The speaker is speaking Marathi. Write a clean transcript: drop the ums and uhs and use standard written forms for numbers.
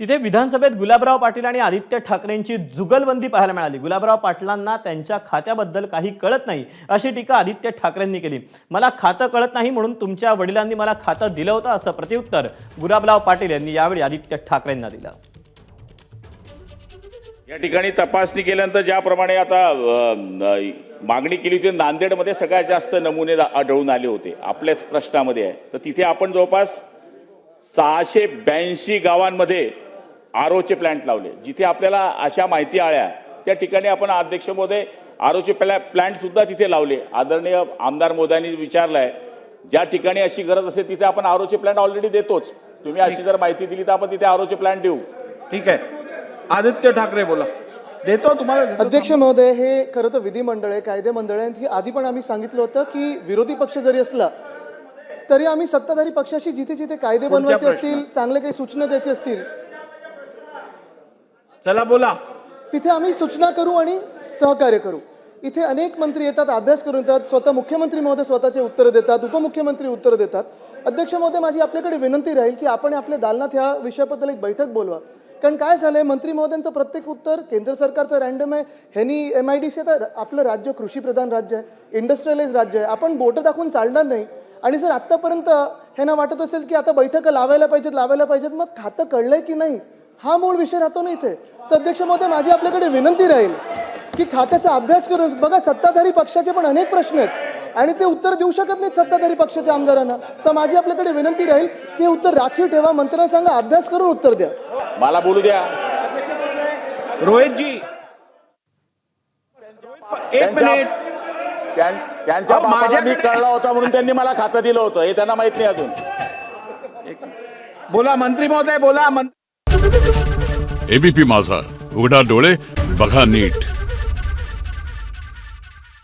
तिथे विधानसभेत गुलाबराव पाटील आणि आदित्य ठाकरेंची जुगलबंदी पाहायला मिळाली। गुलाबराव पाटलांना त्यांच्या खात्याबद्दल काही कळत नाही अशी टीका आदित्य ठाकरेंनी केली। मला खातं कळत नाही म्हणून तुमच्या वडिलांनी मला खातं दिलं होतं असं प्रत्युत्तर गुलाबराव पाटील यांनी यावेळी आदित्य ठाकरेंना दिलं। या ठिकाणी तपासणी केल्यानंतर ज्याप्रमाणे आता मागणी केली होती, नांदेडमध्ये सगळ्यात जास्त नमुने आढळून आले होते आपल्याच प्रश्नामध्ये आहे। तर तिथे आपण जवळपास 682 गावांमध्ये आरओचे प्लांट लावले। जिथे आपल्याला अशा माहिती आल्या त्या ठिकाणी आपण अध्यक्ष महोदय आरओचे प्लांट सुद्धा तिथे लावले। आदरणीय आमदार महोदयांनी विचारलंय, ज्या ठिकाणी अशी गरज असेल तिथे आपण आरओचे प्लांट ऑलरेडी देतोच। तुम्ही अशी जर माहिती दिली तर आपण तिथे आरओचे प्लांट देऊ। ठीक आहे, आदित्य ठाकरे बोला। देतो तुम्हाला अध्यक्ष महोदय, हे खरं तर विधिमंडळ आहे, कायदे मंडळ आहे। ही आधी पण आम्ही सांगितलं होतं की विरोधी पक्ष जरी असला तरी आम्ही सत्ताधारी पक्षाशी जिथे जिथे कायदे बनवायचे असतील, चांगले काही सूचना द्यायचे असतील, चला बोला, तिथे आम्ही सूचना करू आणि सहकार्य करू। इथे अनेक मंत्री येतात, अभ्यास करून येतात, स्वतः मुख्यमंत्री महोदय स्वतःचे उत्तर देतात, उपमुख्यमंत्री उत्तर देतात। अध्यक्ष महोदय, माझी आपल्याकडे विनंती राहील की आपण आपल्या दालनात ह्या विषयाबद्दल एक बैठक बोलवा। कारण काय झालंय, मंत्री महोदयांचं प्रत्येक उत्तर केंद्र सरकारचं रँडम आहे। ह्यांनी MIDC तर आपलं राज्य कृषीप्रधान राज्य आहे, इंडस्ट्रियलाइज राज्य आहे, आपण बोटं टाकून चालणार नाही। आणि जर आतापर्यंत ह्यांना वाटत असेल की आता बैठका लावायला पाहिजेत, मग खातं कळलंय की नाही हा मूळ विषय राहतो ना इथे। तर अध्यक्ष महोदय, माझी आपल्याकडे विनंती राहील की खात्याचा अभ्यास करून बघा, सत्ताधारी पक्षाचे पण अनेक प्रश्न आहेत आणि ते उत्तर देऊ शकत नाहीत सत्ताधारी पक्षाच्या आमदारांना। तर माझी आपल्याकडे विनंती राहील की हे उत्तर राखीव ठेवा, मंत्र्यांना सांगा अभ्यास करून उत्तर द्या। मला बोलू द्या। रोहितजी, एक मिनिट। त्यांच्या बापाला मी कळला होता म्हणून त्यांनी मला खातं दिलं होतं, हे त्यांना माहित नाही अजून। बोला मंत्री महोदय, बोला। एबीपी माझा, उघडा डोळे बघा नीट।